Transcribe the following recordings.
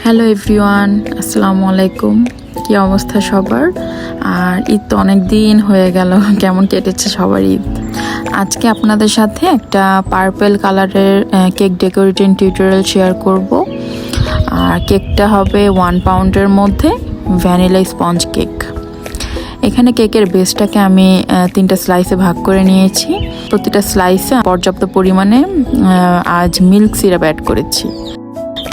Hello everyone, আসসালামু আলাইকুম। কি অবস্থা সবার? আর ঈদ তো অনেক দিন হয়ে গেল, কেমন কেটেছে সবার ঈদ? আজকে আপনাদের সাথে একটা পার্পল কালারের কেক ডেকোরেটিং টিউটোরিয়াল শেয়ার করব। আর কেকটা হবে 1 পাউন্ডের মধ্যে ভ্যানিলা স্পঞ্জ কেক। এখানে কেকের বেসটাকে আমি 3টা স্লাইসে ভাগ করে নিয়েছি। প্রতিটা স্লাইসে পর্যাপ্ত পরিমাণে আজ মিল্ক সিরাপ অ্যাড করেছি।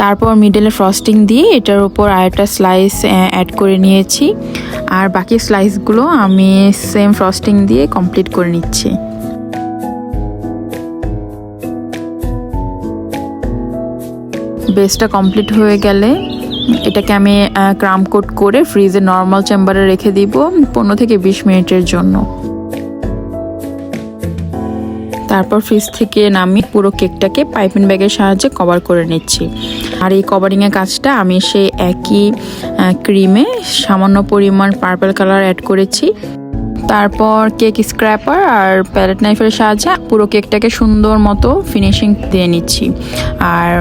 তারপর মিডলে ফ্রস্টিং দিয়ে এটার উপর আরেকটা স্লাইস অ্যাড করে নিয়েছি। আর বাকি স্লাইসগুলো আমি সেম ফ্রস্টিং দিয়ে কমপ্লিট করে নিচ্ছি। বেসটা কমপ্লিট হয়ে গেলে এটাকে আমি ক্রাম কোট করে ফ্রিজে নর্মাল চেম্বারে রেখে দিব 15 থেকে 20 মিনিটের জন্য। তারপর ফ্রিজ থেকে নামিয়ে পুরো কেকটাকে পাইপিং ব্যাগের সাহায্যে কভার করে নিচ্ছি। আর এই কভারিংয়ের কাজটা আমি সেই একই ক্রিমে সামান্য পরিমাণ পার্পল কালার অ্যাড করেছি। তারপর কেক স্ক্র্যাপার আর প্যালেট নাইফের সাহায্যে পুরো কেকটাকে সুন্দর মতো ফিনিশিং দিয়ে নিচ্ছি। আর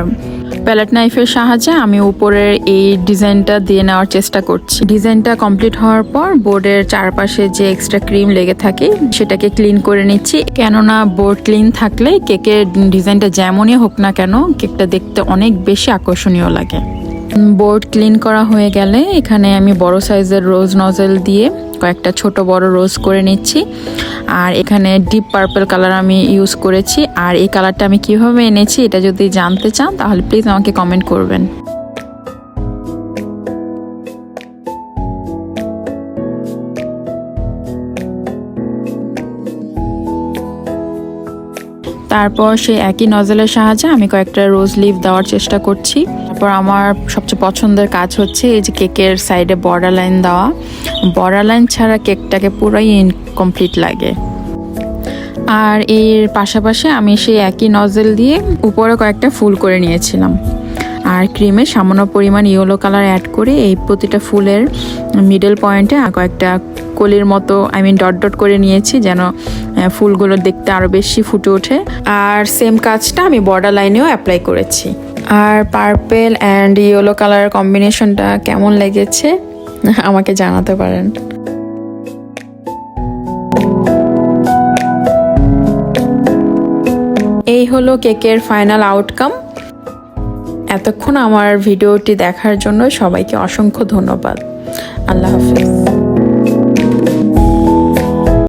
প্যালেট নাইফের সাহায্যে আমি উপরের এই ডিজাইনটা দিয়ে নেওয়ার চেষ্টা করছি। ডিজাইনটা কমপ্লিট হওয়ার পর বোর্ডের চারপাশে যে এক্সট্রা ক্রিম লেগে থাকে সেটাকে ক্লিন করে নিচ্ছি, কেননা বোর্ড ক্লিন থাকলে কেকের ডিজাইনটা যেমনই হোক না কেন কেকটা দেখতে অনেক বেশি আকর্ষণীয় লাগে। বোর্ড ক্লিন করা হয়ে গেলে এখানে আমি বড় সাইজের রোজ নজেল দিয়ে কয়েকটা ছোট বড় রোজ করে নিচ্ছি। আর এখানে ডিপ পার্পল কালার আমি ইউজ করেছি। আর এই কালারটা আমি কিভাবে এনেছি এটা যদি জানতে চান তাহলে প্লিজ আমাকে কমেন্ট করবেন। তারপর সেই একই নজলের সাহায্যে আমি কয়েকটা রোজ লিফ দেওয়ার চেষ্টা করছি। তারপর আমার সবচেয়ে পছন্দের কাজ হচ্ছে এই যে কেকের সাইডে বর্ডার লাইন দেওয়া। বর্ডার লাইন ছাড়া কেকটাকে পুরোই ইনকমপ্লিট লাগে। আর এর পাশাপাশি আমি সেই একই নজল দিয়ে উপরে কয়েকটা ফুল করে নিয়েছিলাম। আর ক্রিমে সামান্য পরিমাণ ইয়েলো কালার অ্যাড করে এই প্রতিটা ফুলের মিডল পয়েন্টে কয়েকটা কলির মতো ডট ডট করে নিয়েছি, যেন ফুলগুলো দেখতে আরও বেশি ফুটে ওঠে। আর সেম কাজটা আমি বর্ডার লাইনেও অ্যাপ্লাই করেছি। আর পার্পল অ্যান্ড ইয়েলো কালারের কম্বিনেশনটা কেমন লেগেছে আমাকে জানাতে পারেন। এই হলো কেকের ফাইনাল আউটকাম। এতক্ষণ আমার ভিডিওটি দেখার জন্য সবাইকে অসংখ্য ধন্যবাদ। আল্লাহ হাফেজ।